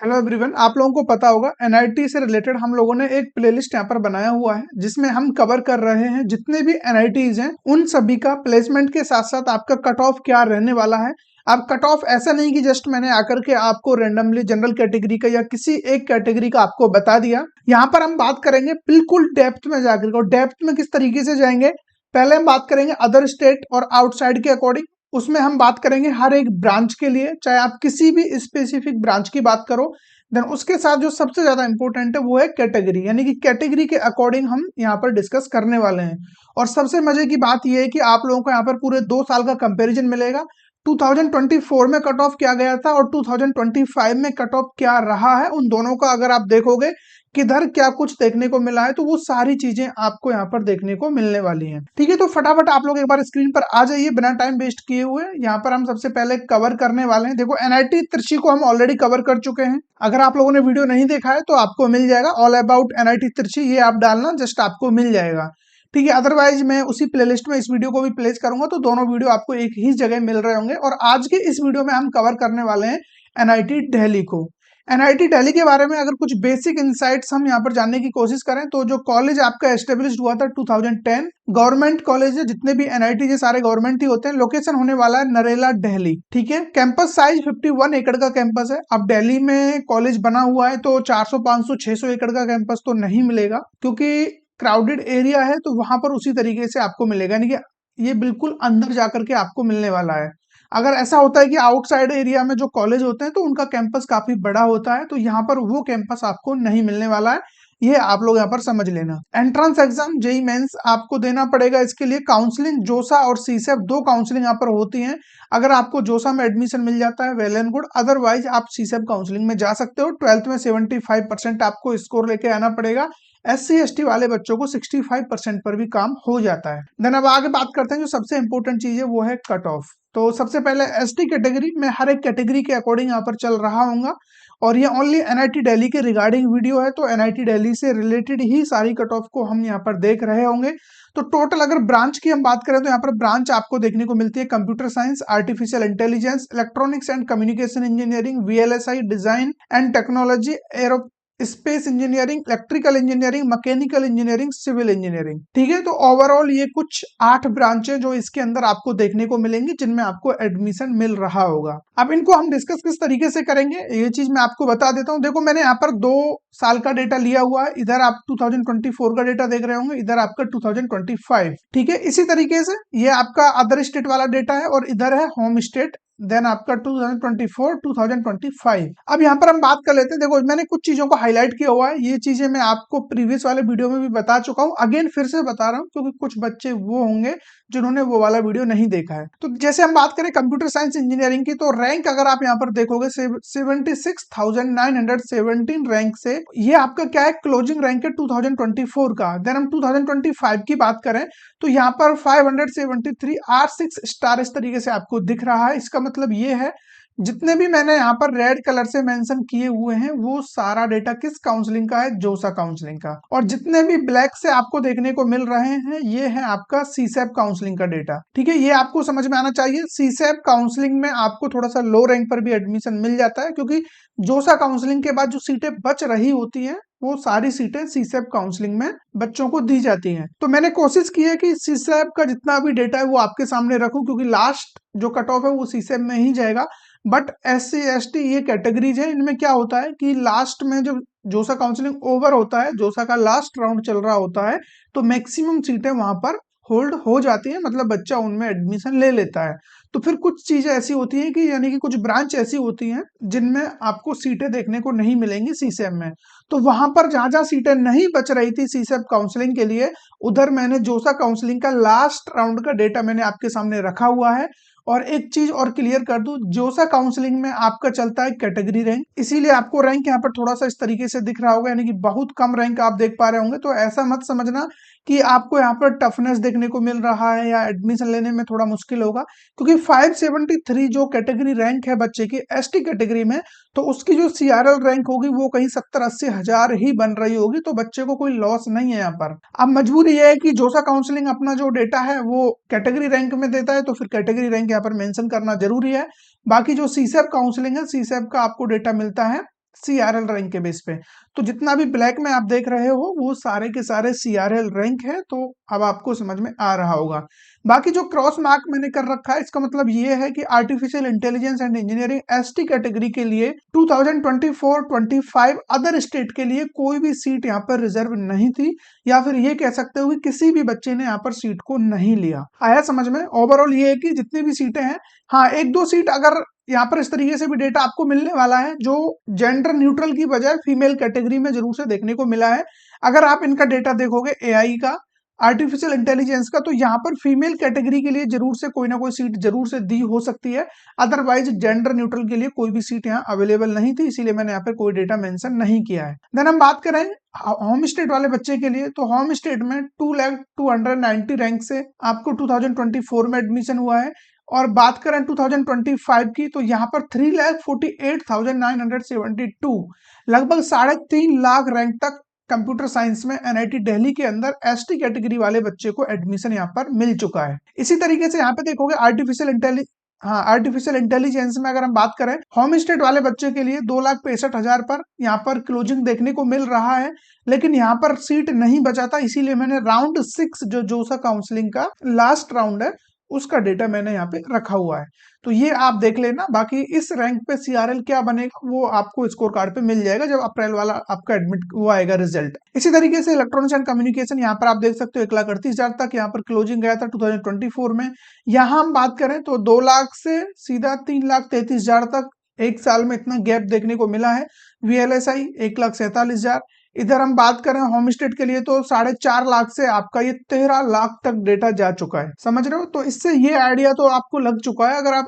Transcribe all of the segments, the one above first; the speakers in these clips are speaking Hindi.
हेलो एवरीवन, आप लोगों को पता होगा एनआईटी से रिलेटेड हम लोगों ने एक प्लेलिस्ट यहाँ पर बनाया हुआ है जिसमें हम कवर कर रहे हैं जितने भी एनआईटीज हैं उन सभी का प्लेसमेंट के साथ साथ आपका कट ऑफ क्या रहने वाला है। अब कट ऑफ ऐसा नहीं कि जस्ट मैंने आकर के आपको रेंडमली जनरल कैटेगरी का या किसी एक कैटेगरी का आपको बता दिया। यहाँ पर हम बात करेंगे बिल्कुल डेप्थ में जाकर, और डेप्थ में किस तरीके से जाएंगे। पहले हम बात करेंगे अदर स्टेट और आउटसाइड के अकॉर्डिंग। उसमें हम बात करेंगे हर एक ब्रांच के लिए, चाहे आप किसी भी स्पेसिफिक ब्रांच की बात करो। देन उसके साथ जो सबसे ज्यादा इंपॉर्टेंट है वो है कैटेगरी, यानी कि कैटेगरी के अकॉर्डिंग हम यहाँ पर डिस्कस करने वाले हैं। और सबसे मजे की बात यह है कि आप लोगों को यहाँ पर पूरे 2 साल का कंपैरिजन मिलेगा। 2024 में कट ऑफ क्या गया था और 2025 में कट ऑफ क्या रहा है, उन दोनों का अगर आप देखोगे किधर क्या कुछ देखने को मिला है तो वो सारी चीजें आपको यहाँ पर देखने को मिलने वाली हैं। ठीक है, तो फटाफट आप लोग एक बार स्क्रीन पर आ जाइए बिना टाइम वेस्ट किए हुए। यहाँ पर हम सबसे पहले कवर करने वाले हैं। देखो, एनआईटी त्रिची को हम ऑलरेडी कवर कर चुके हैं। अगर आप लोगों ने वीडियो नहीं देखा है तो आपको मिल जाएगा, ऑल अबाउट एनआईटी त्रिची, ये आप डालना, जस्ट आपको मिल जाएगा। ठीक है, अदरवाइज मैं उसी प्लेलिस्ट में इस वीडियो को भी प्लेस करूंगा तो दोनों वीडियो आपको एक ही जगह मिल रहे होंगे। और आज के इस वीडियो में हम कवर करने वाले हैं एनआईटी दिल्ली को। एनआईटी दिल्ली के बारे में अगर कुछ बेसिक इनसाइट्स हम यहाँ पर जानने की कोशिश करें तो जो कॉलेज आपका एस्टेब्लिश हुआ था 2010, गवर्नमेंट कॉलेज है, जितने भी एनआईटी ये सारे गवर्नमेंट ही होते हैं। लोकेशन होने वाला है नरेला दिल्ली। ठीक है, कैंपस साइज 51 एकड़ का कैंपस है। अब दिल्ली में कॉलेज बना हुआ है तो 400 500 600 एकड़ का कैंपस तो नहीं मिलेगा, क्योंकि क्राउडेड एरिया है तो वहां पर उसी तरीके से आपको मिलेगा, यानी कि ये बिल्कुल अंदर जाकर के आपको मिलने वाला है। अगर ऐसा होता है कि आउटसाइड एरिया में जो कॉलेज होते हैं तो उनका कैंपस काफी बड़ा होता है, तो यहाँ पर वो कैंपस आपको नहीं मिलने वाला है। ये आप लोग यहाँ पर समझ लेना। एंट्रेंस एग्जाम जेई मेंस आपको देना पड़ेगा। इसके लिए काउंसलिंग जोसा और सीसेप दो काउंसलिंग यहाँ पर होती हैं। अगर आपको जोसा में एडमिशन मिल जाता है वेल एंड गुड, अदरवाइज आप सीसेप काउंसलिंग में जा सकते हो। 12th में 75% आपको स्कोर लेके आना पड़ेगा। SC ST वाले बच्चों को 65% पर भी काम हो जाता है। देन अब आगे बात करते हैं, जो सबसे इंपॉर्टेंट चीज है वो है कट ऑफ। तो सबसे पहले ST कैटेगरी में हर एक कैटेगरी के अकॉर्डिंग यहाँ पर चल रहा होगा, और ये ओनली एनआईटी दिल्ली के रिगार्डिंग वीडियो है, तो एनआईटी दिल्ली से रिलेटेड ही सारी कट ऑफ को हम यहाँ पर देख रहे होंगे। तो टोटल अगर ब्रांच की हम बात करें तो यहाँ पर ब्रांच आपको देखने को मिलती है computer science, artificial intelligence, electronics and communication engineering, VLSI design and technology, aerospace engineering, electrical engineering, mechanical engineering, civil engineering. ठीक है, तो ओवरऑल ये कुछ 8 ब्रांचें जो इसके अंदर आपको देखने को मिलेंगी जिनमें आपको एडमिशन मिल रहा होगा। अब इनको हम डिस्कस किस तरीके से करेंगे ये चीज मैं आपको बता देता हूँ। देखो, मैंने यहाँ पर 2 साल का डेटा लिया हुआ है। इधर आप 2024 का डेटा देख रहे होंगे, इधर आपका 2025। ठीक है, इसी तरीके से ये आपका अदर स्टेट वाला डेटा है और इधर है होम स्टेट, देन आपका 2024 2025। अब यहाँ पर हम बात कर लेते हैं। देखो, मैंने कुछ चीजों को हाईलाइट किया हुआ है। ये चीजें मैं आपको प्रीवियस वाले वीडियो में भी बता चुका हूँ, अगेन फिर से बता रहा हूँ क्योंकि कुछ बच्चे वो होंगे जिन्होंने वो वाला वीडियो नहीं देखा है। तो जैसे हम बात करें कंप्यूटर साइंस इंजीनियरिंग की, तो रैंक अगर आप यहाँ पर देखोगे 76,917 रैंक से, ये आपका क्या है, क्लोजिंग रैंक है 2024 का। देन हम 2025 की बात करें तो यहाँ पर 573 R6 स्टार इस तरीके से आपको दिख रहा है। इसका मतलब ये है जितने भी मैंने यहाँ पर रेड कलर से मेंशन किए हुए हैं वो सारा डेटा किस काउंसलिंग का है, जोसा काउंसलिंग का। और जितने भी ब्लैक से आपको देखने को मिल रहे हैं ये है आपका सीसेप काउंसलिंग का डेटा। ठीक है, ये आपको समझ में आना चाहिए। सीसेप काउंसलिंग में आपको थोड़ा सा लो रैंक पर भी एडमिशन मिल जाता है, क्योंकि जोसा काउंसलिंग के बाद जो सीटें बच रही होती हैं वो सारी सीटें सीसेप काउंसलिंग में बच्चों को दी जाती हैं। तो मैंने कोशिश की है कि सीसेप का जितना भी डेटा है वो आपके सामने रखूं, क्योंकि लास्ट जो कट ऑफ है वो सीसेप में ही जाएगा। बट SC ST ये कैटेगरीज है, इनमें क्या होता है कि लास्ट में जब जोसा काउंसलिंग ओवर होता है, जोसा का लास्ट राउंड चल रहा होता है, तो मैक्सिमम सीटें वहां पर होल्ड हो जाती है, मतलब बच्चा उनमें एडमिशन ले लेता है। तो फिर कुछ चीजें ऐसी होती हैं कि यानी कि कुछ ब्रांच ऐसी होती हैं जिनमें आपको सीटें देखने को नहीं मिलेंगी सीसेप में। तो वहां पर जहां जहां सीटें नहीं बच रही थी सीसेप काउंसलिंग के लिए, उधर मैंने जोसा काउंसलिंग का लास्ट राउंड का डेटा मैंने आपके सामने रखा हुआ है। और एक चीज और क्लियर कर दूं, जोसा काउंसलिंग में आपका चलता है कैटेगरी रैंक, इसीलिए आपको रैंक यहाँ पर थोड़ा सा इस तरीके से दिख रहा होगा, यानी कि बहुत कम रैंक आप देख पा रहे होंगे। तो ऐसा मत समझना कि आपको यहाँ पर टफनेस देखने को मिल रहा है या एडमिशन लेने में थोड़ा मुश्किल होगा, क्योंकि 573 जो कैटेगरी रैंक है बच्चे की ST कैटेगरी में, तो उसकी जो CRL रैंक होगी वो कहीं 70-80 हजार ही बन रही होगी। तो बच्चे को कोई लॉस नहीं है यहाँ पर। अब मजबूरी ये है कि जोसा काउंसलिंग अपना जो डेटा है वो कैटेगरी रैंक में देता है, तो फिर कैटेगरी रैंक यहाँ पर मेंशन करना जरूरी है। बाकी जो सीसेप काउंसलिंग है, सीसेप का आपको डेटा मिलता है CRL रैंक के बेस पे। तो जितना भी ब्लैक में आप देख रहे हो वो सारे के सारे CRL रैंक है, तो अब आपको समझ में आ रहा होगा। बाकी जो क्रॉस मार्क मैंने कर रखा है इसका मतलब ये है कि artificial intelligence and engineering ST category के लिए 2024-25 अदर स्टेट के लिए कोई भी सीट यहाँ पर रिजर्व नहीं थी, या फिर ये कह सकते हो कि किसी भी बच्चे ने यहाँ पर सीट को नहीं लिया। आया समझ में? ओवरऑल ये है कि जितनी भी सीटें हैं, हाँ एक दो सीट अगर यहाँ पर इस तरीके से भी डेटा आपको मिलने वाला है जो जेंडर न्यूट्रल की बजाय फीमेल कैटेगरी में जरूर से देखने को मिला है। अगर आप इनका डेटा देखोगे एआई का, आर्टिफिशियल इंटेलिजेंस का, तो यहाँ पर फीमेल कैटेगरी के लिए जरूर से कोई ना कोई सीट जरूर से दी हो सकती है। अदरवाइज जेंडर न्यूट्रल के लिए कोई भी सीट यहाँ अवेलेबल नहीं थी, इसीलिए मैंने यहाँ पे कोई डेटा मेंशन नहीं किया है। देन हम बात करें होम स्टेट वाले बच्चे के लिए, तो होम स्टेट में 2,290 रैंक से आपको 2024 में एडमिशन हुआ है। और बात करें 2025 की, तो यहाँ पर 3,48,972 लगभग 3.5 लाख रैंक तक कंप्यूटर साइंस में एनआईटी दिल्ली के अंदर एसटी कैटेगरी वाले बच्चे को एडमिशन यहाँ पर मिल चुका है। इसी तरीके से यहाँ पे देखोगे आर्टिफिशियल इंटेलिजेंस में अगर हम बात करें होम स्टेट वाले बच्चे के लिए 2,65,000 पर यहाँ पर क्लोजिंग देखने को मिल रहा है, लेकिन यहाँ पर सीट नहीं बचा था, इसीलिए मैंने राउंड 6 जो जोसा काउंसलिंग का लास्ट राउंड है उसका डेटा मैंने यहाँ पे रखा हुआ है। तो ये आप देख लेना। बाकी इस रैंक पे सीआरएल क्या बनेगा वो आपको स्कोर कार्ड पे मिल जाएगा जब अप्रैल वाला आपका एडमिट हुआ आएगा रिजल्ट। इसी तरीके से इलेक्ट्रॉनिक्स एंड कम्युनिकेशन यहाँ पर आप देख सकते हो 1,38,000 तक यहाँ पर क्लोजिंग गया था 2024 में। यहाँ हम बात करें तो 2 लाख से सीधा 3,33,000 तक एक साल में इतना गैप देखने को मिला है। VLSI 1,47,000। इधर हम बात करें होम स्टेट के लिए तो 4.5 लाख से आपका ये 13 लाख तक डेटा जा चुका है, समझ रहे हो? तो इससे ये आइडिया तो आपको लग चुका है, अगर आप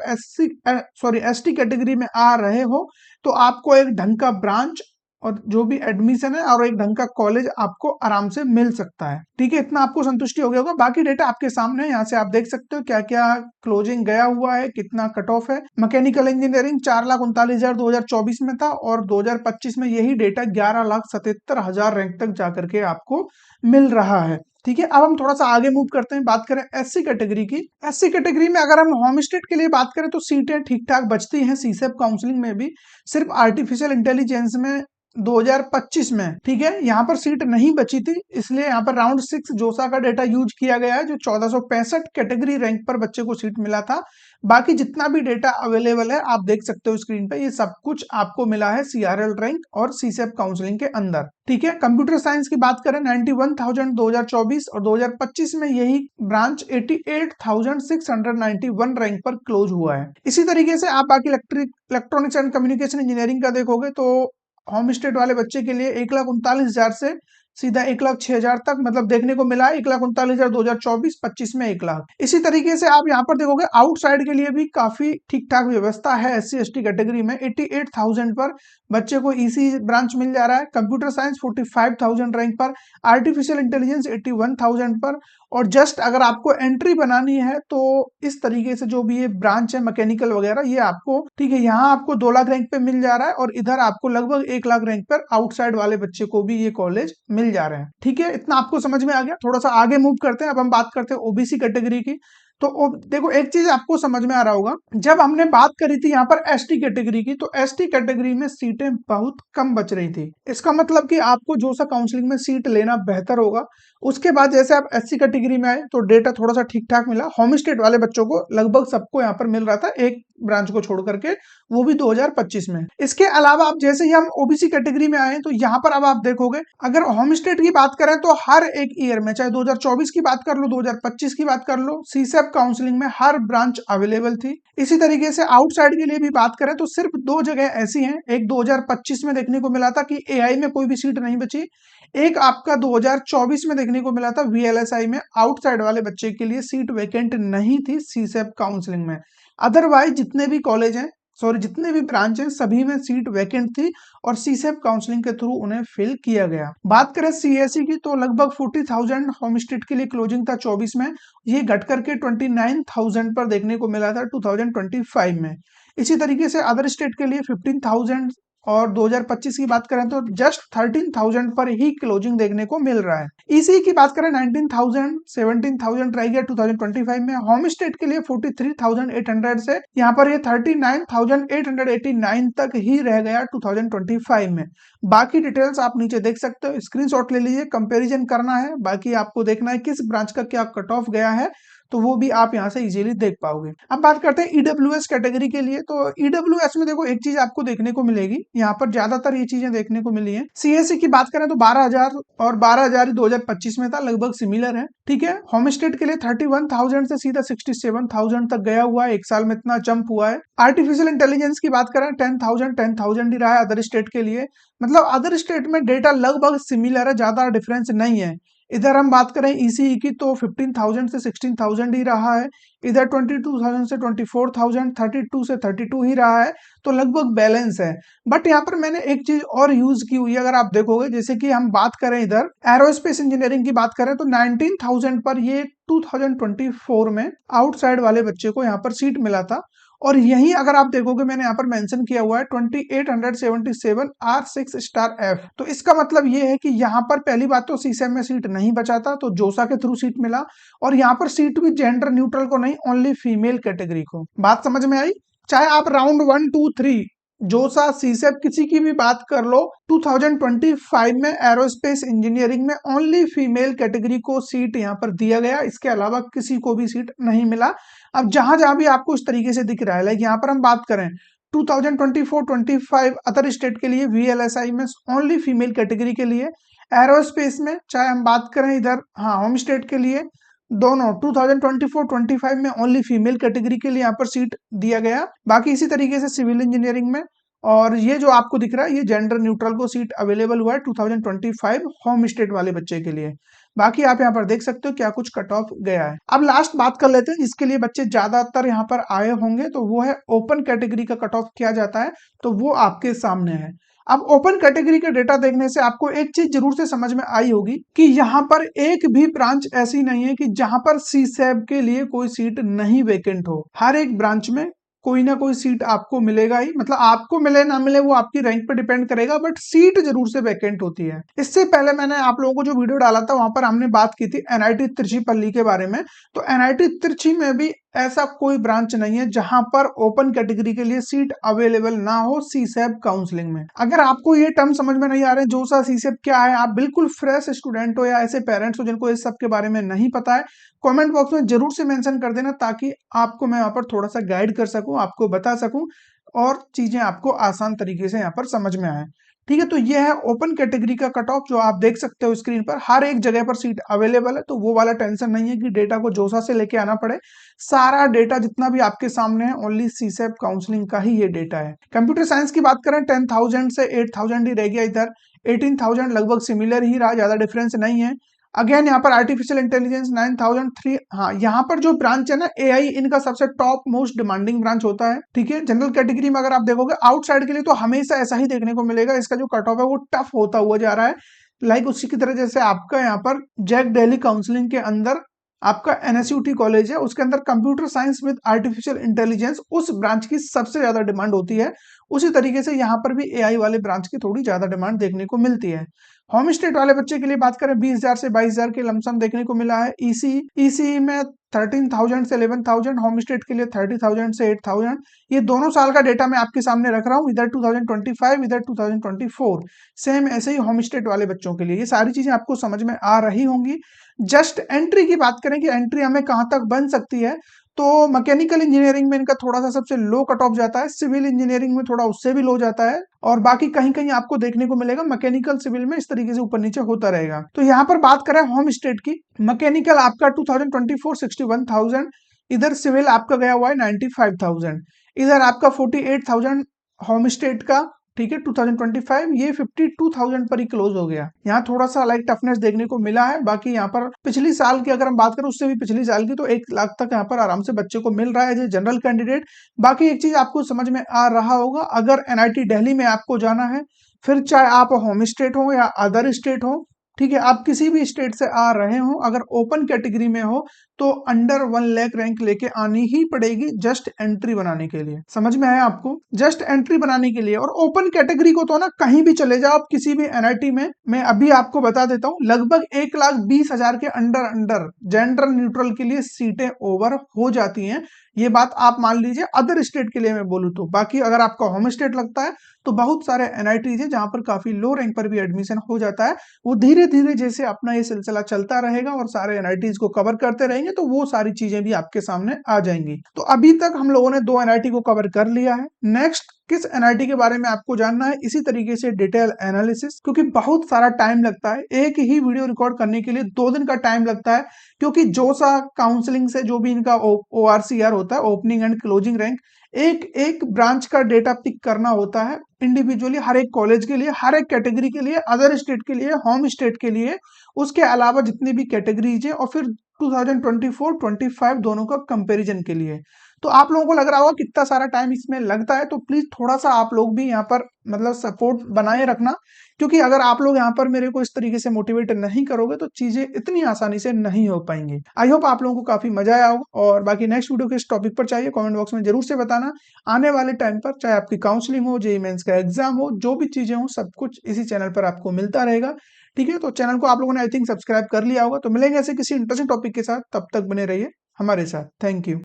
एसटी कैटेगरी में आ रहे हो तो आपको एक ढंग का ब्रांच और जो भी एडमिशन है और एक ढंग का कॉलेज आपको आराम से मिल सकता है। ठीक है, इतना आपको संतुष्टि हो गया होगा। बाकी डेटा आपके सामने है, यहाँ से आप देख सकते हो क्या क्या क्लोजिंग गया हुआ है, कितना कट ऑफ है। मैकेनिकल इंजीनियरिंग 4,39,000 2024 में था और 2025 में यही डेटा 11,77,000 रैंक तक जाकर के आपको मिल रहा है। ठीक है, अब हम थोड़ा सा आगे मूव करते हैं, बात करें एससी कैटेगरी की। एससी कैटेगरी में अगर हम होम स्टेट के लिए बात करें तो सीटें ठीक ठाक बचती हैं सीसेप काउंसलिंग में भी, सिर्फ आर्टिफिशियल इंटेलिजेंस में 2025 में, ठीक है, यहाँ पर सीट नहीं बची थी, इसलिए यहाँ पर राउंड 6 जोसा का डेटा यूज किया गया है जो 1465 कैटेगरी रैंक पर बच्चे को सीट मिला था। बाकी जितना भी डेटा अवेलेबल है आप देख सकते हो स्क्रीन पे, ये सब कुछ आपको मिला है सीआरएल रैंक और सीसेप काउंसलिंग के अंदर। ठीक है, कंप्यूटर साइंस की बात करें 91,000 2024 और 2025 में यही ब्रांच 88,691 रैंक पर क्लोज हुआ है। इसी तरीके से आप बाकी इलेक्ट्रॉनिक्स एंड कम्युनिकेशन इंजीनियरिंग का देखोगे तो होम स्टेट वाले बच्चे के लिए 1,39,000 से सीधा 1,06,000 तक मतलब देखने को मिला है। 1,39,000 2024-25 में 1 लाख। इसी तरीके से आप यहाँ पर देखोगे आउटसाइड के लिए भी काफी ठीक ठाक व्यवस्था है। SC ST कैटेगरी में 88,000 पर बच्चे को ईसी ब्रांच मिल जा रहा है, कंप्यूटर साइंस 45,000 रैंक पर, आर्टिफिशियल इंटेलिजेंस 81,000 पर। और जस्ट अगर आपको एंट्री बनानी है तो इस तरीके से जो भी ये ब्रांच है मैकेनिकल वगैरह ये आपको, ठीक है, यहाँ आपको 2 लाख रैंक पे मिल जा रहा है और इधर आपको लगभग 1 लाख रैंक पर आउटसाइड वाले बच्चे को भी ये कॉलेज मिल जा रहे हैं। ठीक है, इतना आपको समझ में आ गया। थोड़ा सा आगे मूव करते हैं, अब हम बात करते हैं ओबीसी कैटेगरी की। तो देखो एक चीज आपको समझ में आ रहा होगा, जब हमने बात करी थी यहाँ पर एसटी कैटेगरी की, तो एसटी कैटेगरी में सीटें बहुत कम बच रही थी। इसका मतलब कि आपको जो सा काउंसलिंग में सीट लेना बेहतर होगा। उसके बाद जैसे आप एससी कैटेगरी में आए तो डेटा थोड़ा सा ठीक ठाक मिला। होम स्टेट वाले बच्चों को लगभग सबको यहाँ पर मिल रहा था, एक ब्रांच को छोड़ करके, वो भी 2025 में। इसके अलावा आप जैसे ही हम ओबीसी कैटेगरी में आए तो यहाँ पर अब आप देखोगे अगर होम स्टेट की बात करें तो हर एक ईयर में, चाहे 2024 की बात कर लो 2025 की बात कर लो, सीसेप काउंसलिंग में हर ब्रांच अवेलेबल थी। इसी तरीके से आउटसाइड के लिए भी बात करें तो सिर्फ 2 जगह ऐसी हैं, एक 2025 में देखने को मिला था कि एआई में कोई भी सीट नहीं बची, एक आपका 2024 में देखने को मिला था वीएलएसआई में आउटसाइड वाले बच्चे के लिए सीट वैकेंट नहीं थी सीसेप काउंसलिंग में। अदरवाइज जितने भी कॉलेज हैं, सॉरी जितने भी ब्रांच हैं, सभी में सीट वैकेंट थी और सीसेप काउंसलिंग के थ्रू उन्हें फिल किया गया। बात करें सीएसई की तो लगभग 40,000 होम स्टेट के लिए क्लोजिंग था 24 में, ये घट करके 29,000 पर देखने को मिला था 2025 में। इसी तरीके से अदर स्टेट के लिए 15,000 और 2025 की बात करें तो जस्ट 13,000 पर ही क्लोजिंग देखने को मिल रहा है। ईसी की बात करें 19,000, 17,000 रह गया 2025 में। होम स्टेट के लिए 43,800 से यहाँ पर ये 39,889 तक ही रह गया 2025 में। बाकी डिटेल्स आप नीचे देख सकते हो, स्क्रीनशॉट ले लीजिए, कंपैरिजन करना है, बाकी आपको देखना है किस ब्रांच का क्या कट ऑफ गया है, तो वो भी आप यहाँ से इजीली देख पाओगे। अब बात करते हैं ईडब्ल्यूएस कैटेगरी के लिए। तो ईडब्ल्यूएस में देखो एक चीज आपको देखने को मिलेगी, यहाँ पर ज्यादातर ये चीजें देखने को मिली है। सीएससी की बात करें तो 12,000 और 12,000 2025 में था, लगभग सिमिलर है, ठीक है। होम स्टेट के लिए 31,000 से सीधा 67,000 तक गया हुआ है, एक साल में इतना जंप हुआ है। आर्टिफिशियल इंटेलिजेंस की बात करें 10,000 ही रहा है अदर स्टेट के लिए, मतलब अदर स्टेट में डेटा लगभग सिमिलर है, ज्यादा डिफरेंस नहीं है। इधर हम बात करें ईसीई की तो 15,000 से 16,000 ही रहा है, इधर 22,000 से 24,000, 32 से 32 ही रहा है, तो लगभग बैलेंस है। बट यहाँ पर मैंने एक चीज और यूज की हुई है, अगर आप देखोगे, जैसे कि हम बात करें इधर एरोस्पेस इंजीनियरिंग की बात करें तो 19,000 पर ये 2024 में आउटसाइड वाले बच्चे को यहाँ पर सीट मिला था। और यहीं अगर आप देखोगे मैंने यहाँ पर मेंशन किया हुआ है 2877 R6 स्टार F, तो इसका मतलब ये है कि यहाँ पर पहली बात तो सीसेम में सीट नहीं बचा था, तो जोसा के थ्रू सीट मिला, और यहाँ पर सीट भी जेंडर न्यूट्रल को नहीं, ओनली फीमेल कैटेगरी को। बात समझ में आई? चाहे आप राउंड 1, 2, 3 जोसा सीसेप किसी की भी बात कर लो, 2025 में एरोस्पेस इंजीनियरिंग में ओनली फीमेल कैटेगरी को सीट यहाँ पर दिया गया, इसके अलावा किसी को भी सीट नहीं मिला। अब जहां जहां भी आपको इस तरीके से दिख रहा है, लाइक यहाँ पर हम बात करें 2024-25 अदर स्टेट के लिए VLSI में ओनली फीमेल कैटेगरी के लिए, एरोस्पेस में चाहे हम बात करें इधर हाँ होम स्टेट के लिए, दोनों 2024-25 में ओनली फीमेल कैटेगरी के लिए यहाँ पर सीट दिया गया। बाकी इसी तरीके से सिविल इंजीनियरिंग में, और ये जो आपको दिख रहा है ये जेंडर न्यूट्रल को सीट अवेलेबल हुआ है 2025 होम स्टेट वाले बच्चे के लिए। बाकी आप यहाँ पर देख सकते हो क्या कुछ कट ऑफ गया है। अब लास्ट बात कर लेते हैं जिसके लिए बच्चे ज्यादातर यहाँ पर आए होंगे, तो वो है ओपन कैटेगरी का कट ऑफ किया जाता है, तो वो आपके सामने है। अब ओपन कैटेगरी का डेटा देखने से आपको एक चीज जरूर से समझ में आई होगी कि यहाँ पर एक भी ब्रांच ऐसी नहीं है कि जहां पर सीसैब के लिए कोई सीट नहीं वेकेंट हो। हर एक ब्रांच में कोई ना कोई सीट आपको मिलेगा ही, मतलब आपको मिले ना मिले वो आपकी रैंक पे डिपेंड करेगा, बट सीट जरूर से वैकेंट होती है। इससे पहले मैंने आप लोगों को जो वीडियो डाला था वहां पर हमने बात की थी एनआईटी तिरुचिरापल्ली के बारे में, तो एनआईटी तिरुचि में भी ऐसा कोई ब्रांच नहीं है जहां पर ओपन कैटेगरी के लिए सीट अवेलेबल ना हो सीसैब काउंसलिंग में। अगर आपको ये टर्म समझ में नहीं आ रहे जोसा सीसैब क्या है, आप बिल्कुल फ्रेश स्टूडेंट हो या ऐसे पेरेंट्स हो जिनको इस सब के बारे में नहीं पता है, कमेंट बॉक्स में जरूर से मेंशन कर देना, ताकि आपको मैं यहाँ पर थोड़ा सा गाइड कर सकूं, आपको बता सकूं और चीजें आपको आसान तरीके से यहाँ पर समझ में आए। ठीक है, तो ये है ओपन कैटेगरी का कट ऑफ जो आप देख सकते हो स्क्रीन पर, हर एक जगह पर सीट अवेलेबल है, तो वो वाला टेंशन नहीं है कि डेटा को जोसा से लेके आना पड़े। सारा डेटा जितना भी आपके सामने है ओनली सीसैब काउंसलिंग का ही ये डेटा है। कंप्यूटर साइंस की बात करें 10,000 से 8,000 ही रह गया, इधर 18,000 लगभग सिमिलर ही रहा, ज्यादा डिफरेंस नहीं है। अगेन यहाँ पर आर्टिफिशियल इंटेलिजेंस 9,003, हाँ यहाँ पर जो ब्रांच है ना एआई, इनका सबसे टॉप मोस्ट डिमांडिंग ब्रांच होता है। ठीक है, जनरल कैटेगरी में अगर आप देखोगे आउटसाइड के लिए तो हमेशा ऐसा ही देखने को मिलेगा, इसका जो कट ऑफ है वो टफ होता हुआ जा रहा है। लाइक उसी की तरह जैसे आपका यहाँ पर जैक दिल्ली काउंसलिंग के अंदर आपका एनएसयूटी कॉलेज है, उसके अंदर computer science with artificial intelligence उस ब्रांच की सबसे ज्यादा डिमांड होती है, उसी तरीके से यहाँ पर भी एआई वाले ब्रांच की थोड़ी ज्यादा डिमांड देखने को मिलती है। होम स्टेट वाले बच्चे के लिए बात करें 20,000 से 22,000 के लमसम देखने को मिला है। ईसी में 13,000 से 11,000, होम स्टेट के लिए 30,000 से 8,000। ये दोनों साल का डेटा मैं आपके सामने रख रहा हूँ, इधर 2025 इधर 2024, सेम ऐसे ही होम स्टेट वाले बच्चों के लिए। ये सारी चीजें आपको समझ में आ रही होंगी। जस्ट एंट्री की बात करें कि एंट्री हमें कहां तक बन सकती है, तो मैकेनिकल इंजीनियरिंग में इनका थोड़ा सा सबसे लो कट ऑफ जाता है, सिविल इंजीनियरिंग में थोड़ा उससे भी लो जाता है, और बाकी कहीं कहीं आपको देखने को मिलेगा मैकेनिकल सिविल में इस तरीके से ऊपर नीचे होता रहेगा। तो यहाँ पर बात करें होम स्टेट की, मैकेनिकल आपका 2024 61,000, इधर सिविल आपका गया हुआ है 95,000, इधर आपका 48,000 होम स्टेट का। ठीक है, 2025 ये 52,000 पर ही क्लोज हो गया। यहाँ थोड़ा सा लाइक टफनेस देखने को मिला है, बाकी यहाँ पर पिछली साल की अगर हम बात करें उससे भी पिछली साल की, तो 1 लाख तक यहाँ पर आराम से बच्चे को मिल रहा है एज जनरल कैंडिडेट। बाकी एक चीज आपको समझ में आ रहा होगा, अगर एनआईटी दिल्ली में आपको जाना है, फिर चाहे आप होम स्टेट हो या अदर स्टेट हो, ठीक है, आप किसी भी स्टेट से आ रहे हो, अगर ओपन कैटेगरी में हो तो अंडर 1 लाख रैंक लेके आनी ही पड़ेगी जस्ट एंट्री बनाने के लिए। समझ में आया आपको? जस्ट एंट्री बनाने के लिए। और ओपन कैटेगरी को तो ना कहीं भी चले जाओ आप, किसी भी एनआईटी में। मैं अभी आपको बता देता हूँ, लगभग 1,20,000 के अंडर अंडर जेंडर न्यूट्रल के लिए सीटें ओवर हो जाती हैं। ये बात आप मान लीजिए अदर स्टेट के लिए मैं बोलूँ तो। बाकी अगर आपका होम स्टेट लगता है तो बहुत सारे एनआईटीज है जहां पर काफी लो रैंक पर भी एडमिशन हो जाता है। वो धीरे धीरे जैसे अपना ये सिलसिला चलता रहेगा और सारे एनआईटीज को कवर करते रहेंगे तो वो सारी चीजें भी आपके सामने आ जाएंगी। तो अभी तक हम लोगों ने 2 एनआईटी को कवर कर लिया है। नेक्स्ट किस एनआईटी के बारे में आपको जानना है, इसी तरीके से डिटेल एनालिसिस, क्योंकि बहुत सारा टाइम लगता है एक ही वीडियो रिकॉर्ड करने के लिए 2 दिन का टाइम लगता है। क्योंकि जोसा काउंसलिंग से जो भी इनका ओआरसीआर होता है, ओपनिंग एंड क्लोजिंग रैंक, एक एक ब्रांच का डेटा पिक करना होता है इंडिविजुअली, हर एक कॉलेज के लिए, हर एक कैटेगरी के लिए, अदर स्टेट के लिए, होम स्टेट के लिए, उसके अलावा जितनी भी कैटेगरीज है, और फिर 2024-25 दोनों का कंपैरिजन के लिए। तो आप लोगों को लग रहा होगा कितना सारा टाइम इसमें लगता है, तो प्लीज थोड़ा सा आप लोग भी यहाँ पर मतलब सपोर्ट बनाए रखना। क्योंकि अगर आप लोग यहाँ पर मेरे को इस तरीके से मोटिवेट नहीं करोगे तो चीजें इतनी आसानी से नहीं हो पाएंगी। आई होप आप लोगों को काफी मजा आया होगा। और बाकी नेक्स्ट वीडियो किस टॉपिक पर चाहिए कमेंट बॉक्स में जरूर से बताना। आने वाले टाइम पर चाहे आपकी काउंसलिंग हो, जेईई मेंस का एग्जाम हो, जो भी चीजें हो, सब कुछ इसी चैनल पर आपको मिलता रहेगा। ठीक है, तो चैनल को आप लोगों ने आई थिंक सब्सक्राइब कर लिया होगा। तो मिलेंगे ऐसे किसी इंटरेस्टिंग टॉपिक के साथ, तब तक बने रहिए हमारे साथ। Thank you.